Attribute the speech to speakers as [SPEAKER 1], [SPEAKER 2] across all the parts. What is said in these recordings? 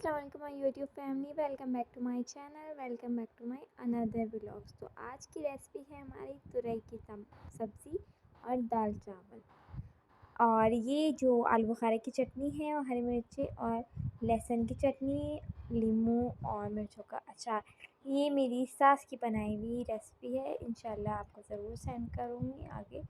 [SPEAKER 1] अस्सलाम वालेकुम my YouTube family, welcome back to my channel, welcome back to my another vlogs. तो आज की रेसिपी है हमारी तुरई की सब्ज़ी और दाल चावल। और ये जो आलू बुखारे की चटनी है और हरी मिर्ची और लहसुन की चटनी, नींबू और मिर्चों का अचार, ये मेरी सास की बनाई हुई रेसिपी है। इंशाल्लाह आपको ज़रूर सेंड करूँगी आगे।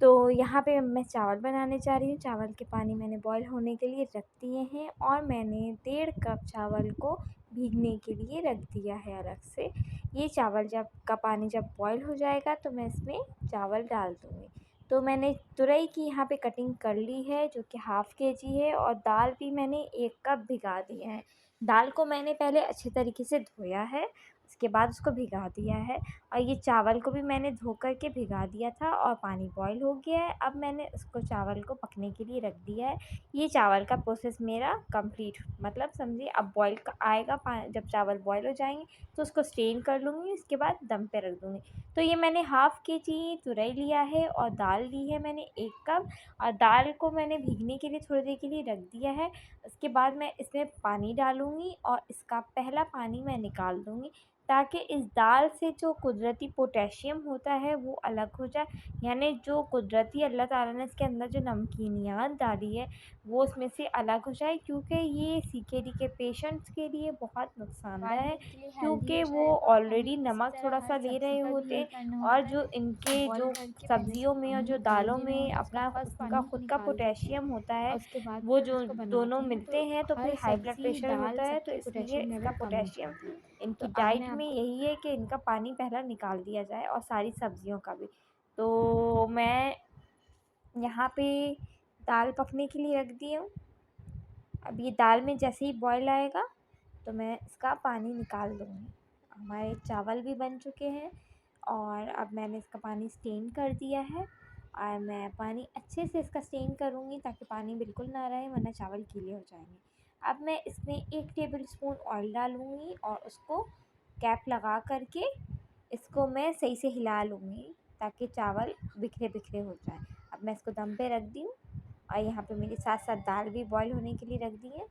[SPEAKER 1] तो यहाँ पे मैं चावल बनाने जा रही हूँ। चावल के पानी मैंने बॉईल होने के लिए रख दिए हैं और मैंने 1.5 कप चावल को भीगने के लिए रख दिया है अलग से। ये चावल का पानी जब बॉईल हो जाएगा तो मैं इसमें चावल डाल दूँगी। तो मैंने तुरई की यहाँ पे कटिंग कर ली है जो कि हाफ़ केजी है, और दाल भी मैंने 1 कप भिगा दिया है। दाल को मैंने पहले अच्छे तरीके से धोया है, उसके बाद उसको भिगा दिया है। और ये चावल को भी मैंने धो कर के भिगा दिया था और पानी बॉईल हो गया है। अब मैंने उसको चावल को पकने के लिए रख दिया है। ये चावल का प्रोसेस मेरा कंप्लीट, मतलब समझिए अब बॉईल आएगा जब चावल बॉईल हो जाएंगे तो उसको स्ट्रेन कर लूँगी, उसके बाद दम पे रख दूँगी। तो ये मैंने हाफ़ केजी तुरई लिया है और दाल ली है मैंने 1 कप, और दाल को मैंने भीगने के लिए थोड़ी देर के लिए रख दिया है। उसके बाद मैं इसमें पानी डालूँगी और इसका पहला पानी मैं निकाल दूँगी, ताकि इस दाल से जो कुदरती पोटेशियम होता है वो अलग हो जाए। यानी जो कुदरती अल्लाह ताला ने इसके अंदर जो नमकीनियात डाली है वो उसमें से अलग हो जाए, क्योंकि ये सीकेडी के पेशेंट्स के लिए बहुत नुकसानदेह है, क्योंकि वो ऑलरेडी नमक थोड़ा-सा ले रहे होते हैं और जो इनके जो सब्ज़ियों में और जो दालों में अपना उनका खुद का पोटेशियम होता है, वो जो दोनों मिलते हैं तो फिर हाई ब्लड प्रेशर होता है। तो इसलिए इसका पोटेशियम इनकी डाइट में यही है कि इनका पानी पहला निकाल दिया जाए और सारी सब्जियों का भी। तो मैं यहाँ पे दाल पकने के लिए रख दी हूँ। अब ये दाल में जैसे ही बॉईल आएगा तो मैं इसका पानी निकाल दूँगी। हमारे चावल भी बन चुके हैं और अब मैंने इसका पानी स्टेन कर दिया है, और मैं पानी अच्छे से इसका स्टेन करूँगी ताकि पानी बिल्कुल ना रहे, वरना चावल गीले हो जाएंगे। अब मैं इसमें 1 टेबलस्पून ऑयल डालूँगी और उसको कैप लगा कर के इसको मैं सही से हिला लूँगी ताकि चावल बिखरे-बिखरे हो जाएँ। अब मैं इसको दम पे रख दी हूँ और यहाँ पे मेरे साथ-साथ दाल भी बॉईल होने के लिए रख दी है।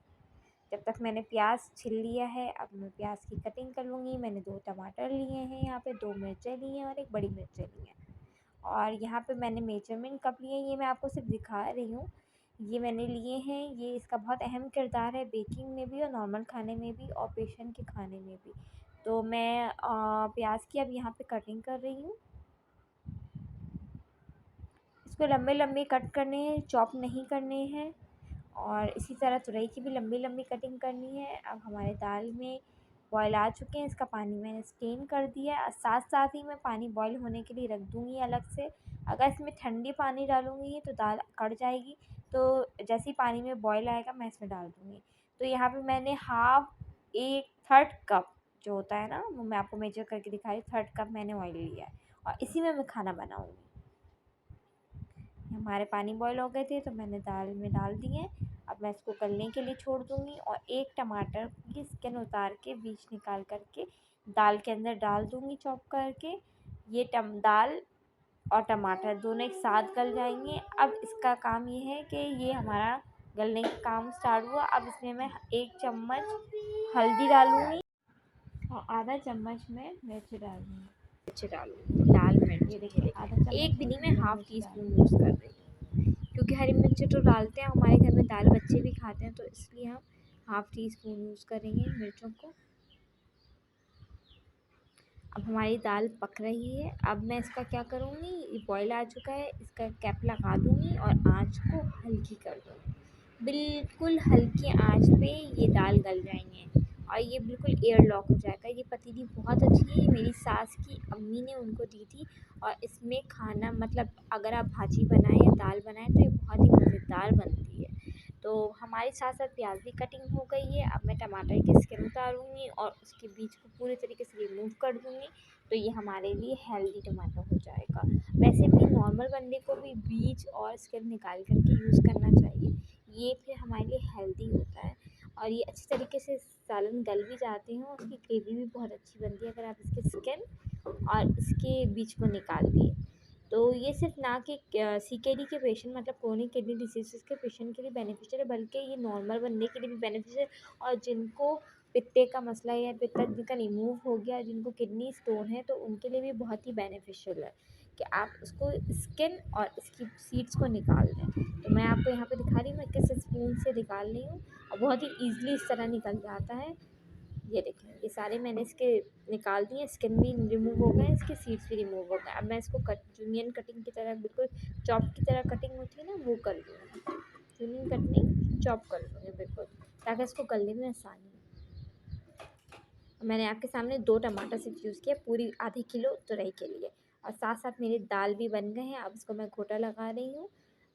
[SPEAKER 1] जब तक मैंने प्याज छील लिया है, अब मैं प्याज की कटिंग कर लूँगी। मैंने 2 टमाटर लिए हैं, यहाँ पे 2 मिर्चें ली हैं और 1 बड़ी मिर्च ली है। और यहाँ पे मैंने मेजरमेंट कप लिए हैं, ये मैं आपको सिर्फ दिखा रही हूँ। ये मैंने लिए हैं, ये इसका बहुत अहम किरदार है बेकिंग में भी और नॉर्मल खाने में भी और पेशेंट के खाने में भी। तो मैं प्याज की अब यहाँ पे कटिंग कर रही हूँ। इसको लंबे-लंबे कट करने हैं, चॉप नहीं करने हैं। और इसी तरह तुरई की भी लंबी-लंबी कटिंग करनी है। अब हमारे दाल में बॉयल आ चुके हैं, इसका पानी मैंने स्टेन कर दिया है। साथ-साथ ही मैं पानी बॉयल होने के लिए रख दूँगी अलग से। अगर इसमें ठंडी पानी डालूँगी तो दाल कढ़ जाएगी, तो जैसे ही पानी में बॉयल आएगा मैं इसमें डाल दूँगी। तो यहाँ पे मैंने एक थर्ड कप जो होता है ना, वो मैं आपको मेजर करके दिखा रही हूँ, थर्ड कप मैंने ऑयल लिया है और इसी में मैं खाना बनाऊँगी। हमारे पानी बॉयल हो गए थे तो मैंने दाल में डाल दिए। अब मैं इसको गलने के लिए छोड़ दूँगी और 1 टमाटर की स्किन उतार के बीज निकाल कर के दाल के अंदर डाल दूँगी चॉप करके। ये दाल और टमाटर दोनों एक साथ गल जाएंगे। अब इसका काम ये है कि ये हमारा गलने का काम स्टार्ट हुआ। अब इसमें मैं 1 चम्मच हल्दी डालूँगी और आधा चम्मच में मिर्च डालूँगी। लाल मिर्च, ये देखिए एक भी नहीं, मैं हाफ़ टी स्पून यूज़ कर रही हूँ, क्योंकि हरी मिर्च तो डालते हैं हमारे घर में, दाल बच्चे भी खाते हैं, तो इसलिए हम हाफ़ टी स्पून यूज़ करेंगे मिर्चों को। अब हमारी दाल पक रही है। अब मैं इसका क्या करूँगी, ये बॉयल आ चुका है, इसका कैप लगा दूँगी और आँच को हल्की कर दूँगी। बिल्कुल हल्की आँच पे ये दाल गल जाएंगे और ये बिल्कुल एयर लॉक हो जाएगा। ये पतीली बहुत अच्छी है, ये मेरी सास की अम्मी ने उनको दी थी, और इसमें खाना मतलब अगर आप भाजी बनाएं या दाल बनाएं तो ये बहुत ही मज़ेदार बनती है। तो हमारे साथ साथ प्याज भी कटिंग हो गई है। अब मैं टमाटर की स्किन उतारूँगी और उसके बीज को पूरी तरीके से रिमूव कर दूँगी, तो ये हमारे लिए हेल्दी टमाटर हो जाएगा। वैसे भी नॉर्मल बंदे को भी बीज और स्किन निकाल कर के यूज़ करना चाहिए, ये फिर हमारे लिए हेल्दी होता है। और ये अच्छी तरीके से सालन गल भी जाते हैं और उसकी ग्रेवी भी बहुत अच्छी बनती है अगर आप इसके स्किन और इसके बीज को निकाल दिए। तो ये सिर्फ ना कि सीकेडी के पेशेंट मतलब क्रोनिक किडनी डिसीज़ के पेशेंट के लिए बेनिफिशियल है, बल्कि ये नॉर्मल बंदे के लिए भी बेनिफिशियल है। और जिनको पित्ते का मसला है या पित्ता जिनका रिमूव हो गया, जिनको किडनी स्टोन है, तो उनके लिए भी बहुत ही बेनिफिशियल है कि आप उसको स्किन और इसकी सीड्स को निकाल दें। तो मैं आपको यहाँ पे दिखा रही हूँ, मैं किस स्पून से निकाल रही हूँ और बहुत ही ईज़िली इस तरह निकल जाता है। ये देखें, ये सारे मैंने इसके निकाल दिए, स्किन भी रिमूव हो गए, इसके सीड्स भी रिमूव हो गए। अब मैं इसको जूनियन कटिंग की तरह, बिल्कुल चॉप की तरह कटिंग होती है ना, वो कर लूँगी। जूनियन कटिंग चॉप कर लूँगी बिल्कुल, ताकि इसको गलने में आसानी हो। मैंने आपके सामने 2 टमाटर सिर्फ यूज़ किया पूरी आधे किलो तुरई के लिए, और साथ साथ मेरी दाल भी बन गए हैं। अब इसको मैं घोटा लगा रही हूँ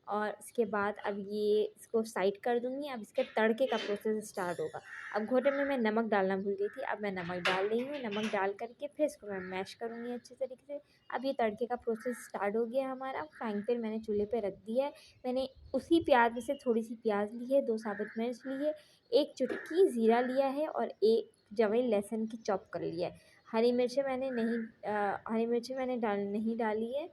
[SPEAKER 1] और इसके बाद अब ये इसको साइड कर दूँगी। अब इसके तड़के का प्रोसेस स्टार्ट होगा। अब घोटे में मैं नमक डालना भूल गई थी, अब मैं नमक डाल रही हूँ। नमक डाल करके फिर इसको मैं मैश करूँगी अच्छे तरीके से। अब ये तड़के का प्रोसेस स्टार्ट हो गया हमारा। फ्राइंग पैन मैंने चूल्हे पे रख दिया है। मैंने उसी प्याज में से थोड़ी सी प्याज ली है, 2 साबुत मिर्च ली है, 1 चुटकी ज़ीरा लिया है और 1 जवे लहसुन की चॉप कर लिया है। हरी मिर्चें मैंने नहीं डाली है।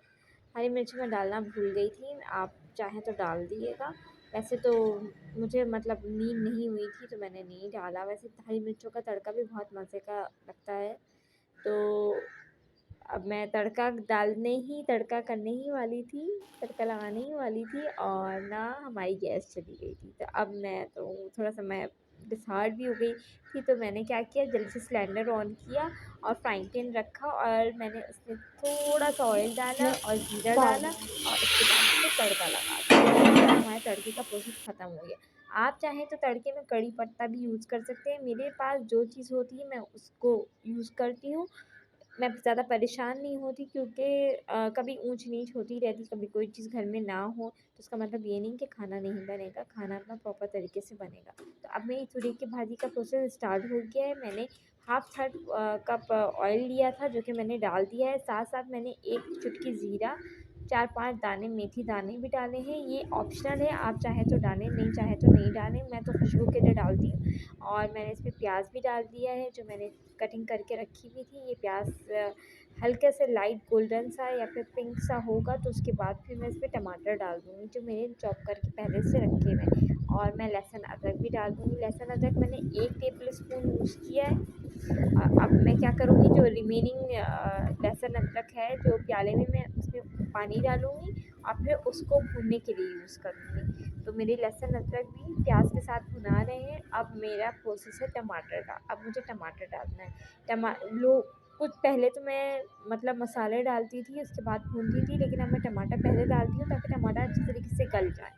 [SPEAKER 1] हरी मिर्च मैं डालना भूल गई थी, आप चाहें तो डाल दिएगा। वैसे तो मुझे मतलब नींद नहीं हुई थी तो मैंने नहीं डाला। वैसे हरी मिर्चों का तड़का भी बहुत मज़े का लगता है। तो अब मैं तड़का करने ही वाली थी, तड़का लगाने ही वाली थी और ना हमारी गैस चली गई थी। तो अब मैं तो थोड़ा-सा मैं डिसहार्ट भी हो गई थी, तो मैंने क्या किया, जल्दी से सिलेंडर ऑन किया और फ्राइंग पैन रखा और मैंने उसमें थोड़ा-सा ऑयल डाला और जीरा डाला और उसके बाद उसमें तड़का लगा दिया। तो हमारे तड़के का प्रोसेस ख़त्म हो गया। आप चाहें तो तड़के में कड़ी पत्ता भी यूज़ कर सकते हैं। मेरे पास जो चीज़ होती है मैं उसको यूज़ करती हूँ। मैं ज़्यादा परेशान नहीं होती क्योंकि कभी ऊँच-नीच होती रहती, कभी कोई चीज़ घर में ना हो तो उसका मतलब ये नहीं कि खाना नहीं बनेगा, खाना अपना प्रॉपर तरीके से बनेगा। तो अब मेरी तुरई की भाजी का प्रोसेस स्टार्ट हो गया है। मैंने हाफ़ थर्ड कप ऑयल लिया था जो कि मैंने डाल दिया है। साथ-साथ मैंने 1 चुटकी ज़ीरा, 4-5 दाने मेथी दाने भी डाले हैं। ये ऑप्शनल है, आप चाहें तो डालें, नहीं चाहें तो नहीं डालें। मैं तो खुशबू के लिए डालती हूँ। और मैंने इसमें प्याज भी डाल दिया है जो मैंने कटिंग करके रखी हुई थी। ये प्याज हल्के से लाइट गोल्डन सा या फिर पिंक सा होगा तो उसके बाद फिर मैं इसमें टमाटर डाल दूँगी जो मैंने चॉप करके पहले से रखे हुए हैं। और मैं लहसुन अदरक भी डाल दूँगी। लहसुन अदरक मैंने 1 टेबल स्पून यूज़ किया है। अब मैं क्या करूँगी, जो रिमेनिंग लहसुन अदरक है जो प्याले में, मैं उसमें पानी डालूँगी और फिर उसको भूनने के लिए यूज़ करूँगी। तो मेरे लहसुन अदरक भी प्याज के साथ भुना रहे हैं। अब मेरा प्रोसेस है टमाटर का। अब मुझे टमाटर डालना है। टमा लो कुछ पहले तो मैं मतलब मसाले डालती थी उसके बाद भूनती थी, लेकिन अब मैं टमाटर पहले डालती हूँ ताकि टमाटर अच्छी तरीके से गल जाए।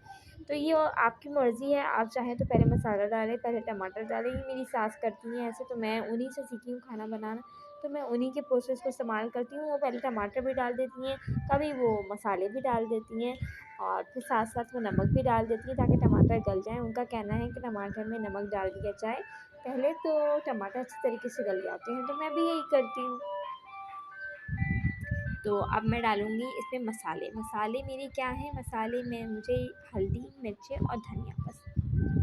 [SPEAKER 1] तो ये आपकी मर्ज़ी है, आप चाहें तो पहले मसाला डालें, पहले टमाटर डालें। ये मेरी सास करती हैं ऐसे, तो मैं उन्हीं से सीखी हूँ खाना बनाना। तो मैं उन्हीं के प्रोसेस को इस्तेमाल करती हूँ। वो पहले टमाटर भी डाल देती हैं, कभी वो मसाले भी डाल देती हैं और फिर साथ-साथ वो नमक भी डाल देती हैं ताकि टमाटर गल जाएँ। उनका कहना है कि टमाटर में नमक डाल दिया जाए पहले, तो टमाटर अच्छी तरीके से गल जाते हैं, तो मैं भी यही करती हूँ। तो अब मैं डालूँगी इसमें मसाले। मसाले मेरे क्या हैं, मसाले में मुझे हल्दी, मिर्चें और धनिया, बस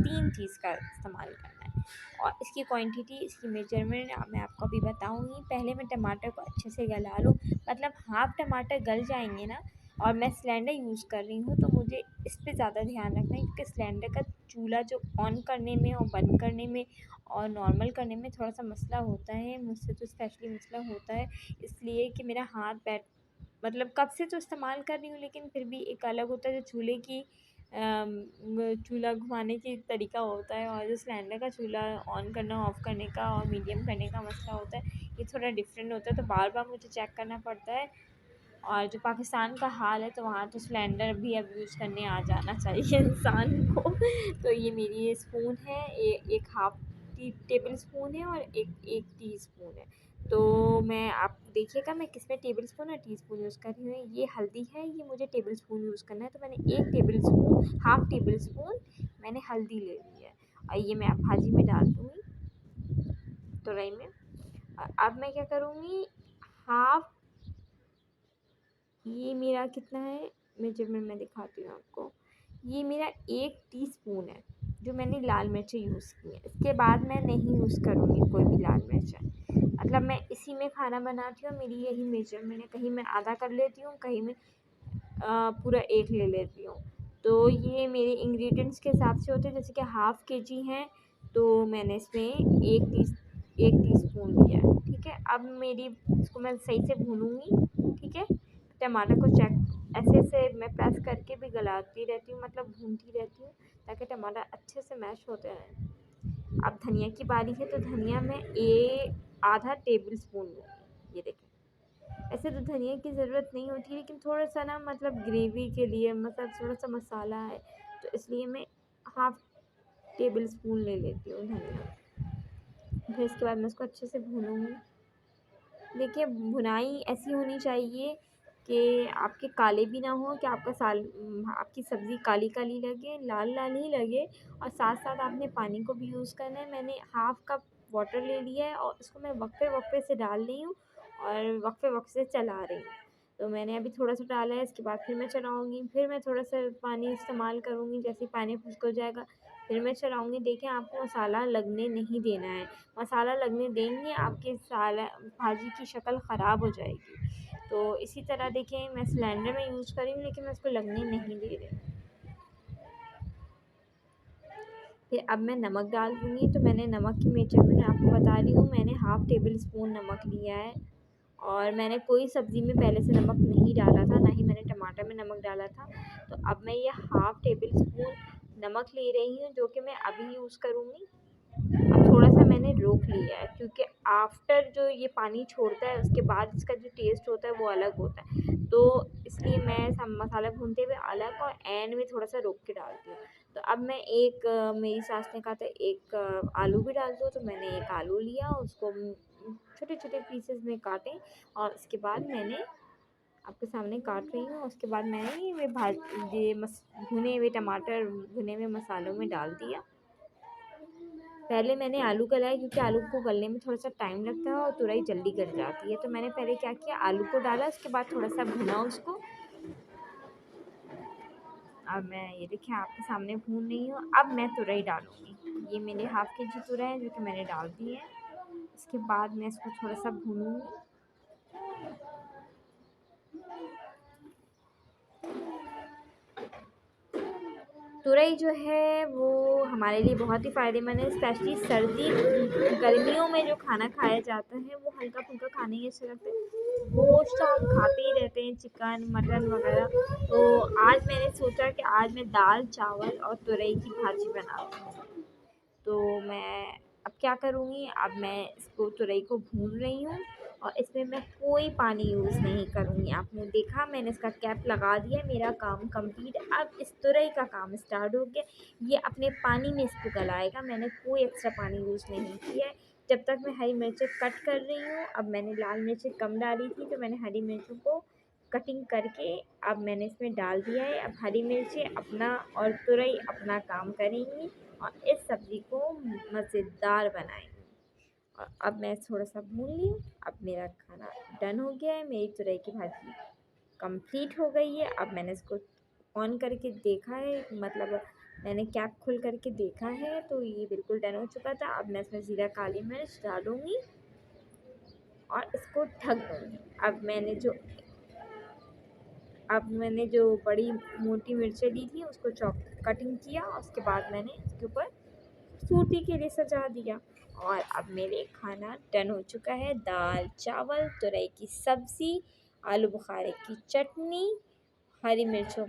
[SPEAKER 1] 3 चीज़ का इस्तेमाल करना है। और इसकी क्वांटिटी, इसकी मेजरमेंट मैं आपको अभी बताऊँगी। पहले मैं टमाटर को अच्छे से गला लूँ, मतलब हाफ़ टमाटर गल जाएँगे ना, और मैं सिलेंडर यूज़ कर रही हूँ तो मुझे इस पे ज़्यादा ध्यान रखना है क्योंकि सिलेंडर का चूल्हा जो ऑन करने में और बंद करने में और नॉर्मल करने में थोड़ा-सा मसला होता है। मुझसे तो स्पेशली मसला होता है, इसलिए कि मेरा हाथ मतलब कब से तो इस्तेमाल कर रही हूँ, लेकिन फिर भी एक अलग होता है जो चूल्हे की चूल्हा घुमाने की तरीका होता है और जो सिलेंडर का चूल्हा ऑन करना ऑफ़ करने का और मीडियम करने का मसला होता है, ये थोड़ा डिफरेंट होता है। तो बार-बार मुझे चेक करना पड़ता है। और जो पाकिस्तान का हाल है तो वहाँ तो सिलेंडर भी अब यूज़ करने आ जाना चाहिए इंसान को। तो ये मेरी ये स्पून है, एक हाफ़ टेबल स्पून है और एक टीस्पून है। तो मैं, आप देखिएगा मैं किसमें टेबल स्पून और टीस्पून यूज़ कर रही हूँ। ये हल्दी है, ये मुझे टेबल स्पून यूज़ करना है, तो मैंने 1 table spoon, half table spoon मैंने हल्दी ले ली है और ये मैं अब भाजी में डाल दूँगी, तुरई में। अब मैं क्या करूँगी, हाफ़, ये मेरा कितना है मेजरमेंट मैं दिखाती हूँ आपको। ये मेरा 1 टीस्पून है जो मैंने लाल मिर्चें यूज़ की हैं। इसके बाद मैं नहीं यूज़ करूँगी कोई भी लाल मिर्च। मतलब मैं इसी में खाना बनाती हूँ, मेरी यही मेजरमेंट है। कहीं मैं आधा कर लेती हूँ, कहीं मैं पूरा एक ले लेती हूँ। तो ये मेरे इंग्रेडिएंट्स के हिसाब से होते हैं, जैसे कि हाफ़ केजी हैं तो मैंने इसमें 1 टीस्पून लिया है, ठीक है। अब मेरी इसको मैं सही से भूनूँगी, ठीक है। टमाटर को ऐसे मैं प्रेस करके भी गलाती रहती हूँ, मतलब भूनती रहती हूँ ताकि टमाटर अच्छे से मैश होते रहें। अब धनिया की बारी है तो धनिया मैं आधा टेबल स्पून लूँगी, ये देखें। ऐसे तो धनिया की ज़रूरत नहीं होती, लेकिन थोड़ा-सा ना मतलब ग्रेवी के लिए, मतलब थोड़ा-सा मसाला है, तो इसलिए मैं हाफ़ टेबल स्पून ले लेती हूँ धनिया। फिर इसके बाद मैं उसको अच्छे से भूनूँगी। देखिए, भुनाई ऐसी होनी चाहिए कि आपके काले भी ना हो, कि आपकी सब्ज़ी काली-काली लगे, लाल-लाल ही लगे, और साथ-साथ आपने पानी को भी यूज़ करना है। मैंने हाफ़ कप वाटर ले लिया है और इसको मैं वक्फे-वक्फे से डाल रही हूँ और वक्फे-वक्फे से चला रही हूँ। तो मैंने अभी थोड़ा-सा डाला है, इसके बाद फिर मैं चलाऊँगी, फिर मैं थोड़ा-सा पानी इस्तेमाल करूँगी, जैसे ही पानी खुश्क हो जाएगा, फिर मैं चलाऊँगी। देखिए, आपको मसाला लगने नहीं देना है। मसाला लगने देंगे आपके भाजी की शक्ल ख़राब हो जाएगी। तो इसी तरह देखिए, मैं सिलेंडर में यूज़ कर रही हूँ, लेकिन मैं इसको लगने नहीं दे रही। फिर अब मैं नमक डाल दूँगी। तो मैंने नमक की मेजरमेंट आपको बता रही हूँ, मैंने हाफ़ टेबल स्पून नमक लिया है। और मैंने कोई सब्ज़ी में पहले से नमक नहीं डाला था, ना ही मैंने टमाटर में नमक डाला था। तो अब मैं ये हाफ़ टेबल स्पून नमक ले रही हूँ, जो कि मैं अभी यूज़ करूँगी। अब थोड़ा-सा मैंने रोक लिया है, क्योंकि आफ्टर जो ये पानी छोड़ता है उसके बाद इसका जो टेस्ट होता है वो अलग होता है। तो इसलिए मैं सब मसाला भूनते हुए अलग और एंड में थोड़ा-सा रोक के डालती हूँ। तो अब मैं मेरी सास ने कहा था एक आलू भी डाल दो, तो मैंने एक आलू लिया, उसको छोटे-छोटे पीसेस में काटे और उसके बाद मैंने आपके सामने काट रही हूँ। उसके बाद मैंने भुने हुए टमाटर भुने हुए मसालों में डाल दिया। पहले मैंने आलू गलाए, क्योंकि आलू को गलने में थोड़ा-सा टाइम लगता है और तुरई जल्दी गल जाती है। तो मैंने पहले क्या किया, आलू को डाला, उसके बाद थोड़ा-सा भुना उसको। अब मैं ये देखिए आपके सामने भून रही हूँ। अब मैं तुरई डालूँगी। ये मेरे हाफ़ केजी तुरई है, जो कि मैंने डाल दी है। उसके बाद मैं इसको थोड़ा-सा भूनूँगी। तुरई जो है वो हमारे लिए बहुत ही फ़ायदेमंद है, स्पेशली गर्मियों में जो खाना खाया जाता है वो हल्का-फुल्का खाने ही अच्छा लगता है। गोश्त तो हम खाते ही रहते हैं, चिकन, मटन वग़ैरह। तो आज मैंने सोचा कि आज मैं दाल, चावल और तुरई की भाजी बनाती हूँ। तो मैं अब क्या करूँगी, अब मैं इसको तुरई को भून रही हूँ और इसमें मैं कोई पानी यूज़ नहीं करूँगी। आपने देखा, मैंने इसका कैप लगा दिया, मेरा काम कंप्लीट। अब इस तुरई का काम स्टार्ट हो गया। ये अपने पानी में इसको गलाएगा, मैंने कोई एक्स्ट्रा पानी यूज़ नहीं किया है। जब तक मैं हरी मिर्चें कट कर रही हूँ, अब मैंने लाल मिर्चें कम डाली थी, तो मैंने हरी मिर्चों को कटिंग करके अब मैंने इसमें डाल दिया है। अब हरी मिर्चें अपना और तुरई अपना काम करेंगी और इस सब्ज़ी को मज़ेदार बनाएंगे। और अब मैं थोड़ा-सा भून ली। अब मेरा खाना डन हो गया है, मेरी तुरई की भाजी कंप्लीट हो गई है। अब मैंने इसको ऑन करके देखा है, मतलब मैंने कैप खोल करके देखा है, तो ये बिल्कुल डन हो चुका था। अब मैं इसमें ज़ीरा, काली मिर्च डालूँगी और इसको ढक दूँगी। अब मैंने जो बड़ी मोटी मिर्चें ली थी उसको कटिंग किया, उसके बाद मैंने इसके ऊपर सूटी के लिए सजा दिया। और अब मेरे खाना डन हो चुका है। दाल, चावल, तुरई की सब्ज़ी, आलू बुखारे की चटनी, हरी मिर्चों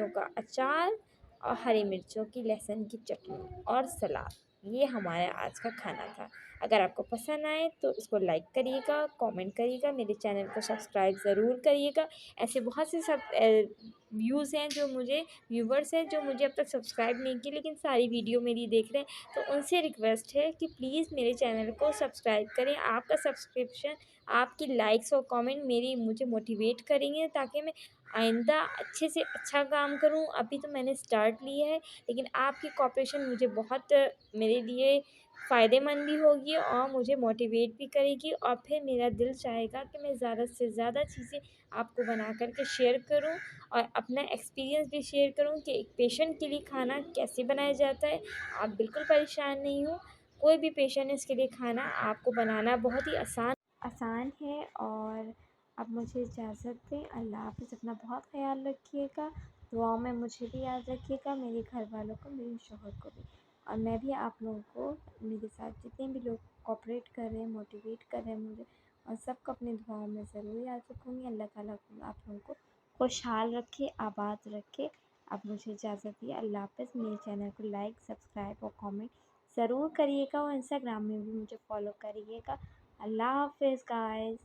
[SPEAKER 1] का अचार और हरी मिर्चों की लहसुन की चटनी और सलाद। ये हमारा आज का खाना था। अगर आपको पसंद आए तो इसको लाइक करिएगा, कमेंट करिएगा, मेरे चैनल को सब्सक्राइब ज़रूर करिएगा। ऐसे बहुत से व्यूवर्स हैं जो मुझे अब तक सब्सक्राइब नहीं किए, लेकिन सारी वीडियो मेरी देख रहे हैं। तो उनसे रिक्वेस्ट है कि प्लीज़ मेरे चैनल को सब्सक्राइब करें। आपका सब्सक्रिप्शन, आपकी लाइक्स और कमेंट मुझे मोटिवेट करेंगे, ताकि मैं आइंदा अच्छे से अच्छा काम करूं। अभी तो मैंने स्टार्ट लिया है, लेकिन आपकी कोऑपरेशन मुझे बहुत मेरे लिए फ़ायदेमंद भी होगी और मुझे मोटिवेट भी करेगी। और फिर मेरा दिल चाहेगा कि मैं ज़्यादा से ज़्यादा चीज़ें आपको बना कर के शेयर करूं और अपना एक्सपीरियंस भी शेयर करूं कि एक पेशेंट के लिए खाना कैसे बनाया जाता है। आप बिल्कुल परेशान नहीं हो, कोई भी पेशेंट है, इसके लिए खाना आपको बनाना बहुत ही आसान है। और अब मुझे इजाज़त दें। अल्लाह हाफ़िज़। अपना बहुत ख़्याल रखिएगा। दुआओं में मुझे भी याद रखिएगा, मेरे घर वालों को, मेरे शौहर को भी। और मैं भी आप लोगों को, मेरे साथ जितने भी लोग कोऑपरेट कर रहे हैं, मोटिवेट कर रहे हैं मुझे, और सबको अपनी दुआओं में ज़रूर याद रखूँगी। अल्लाह ताला आप लोगों को खुशहाल रखे, आबाद रखे। अब मुझे इजाज़त दिए। अल्लाह हाफ़िज़। मेरे चैनल को लाइक, सब्सक्राइब और कमेंट ज़रूर करिएगा, और इंस्टाग्राम में भी मुझे फॉलो करिएगा। अल्लाह हाफ़िज़ गाइस।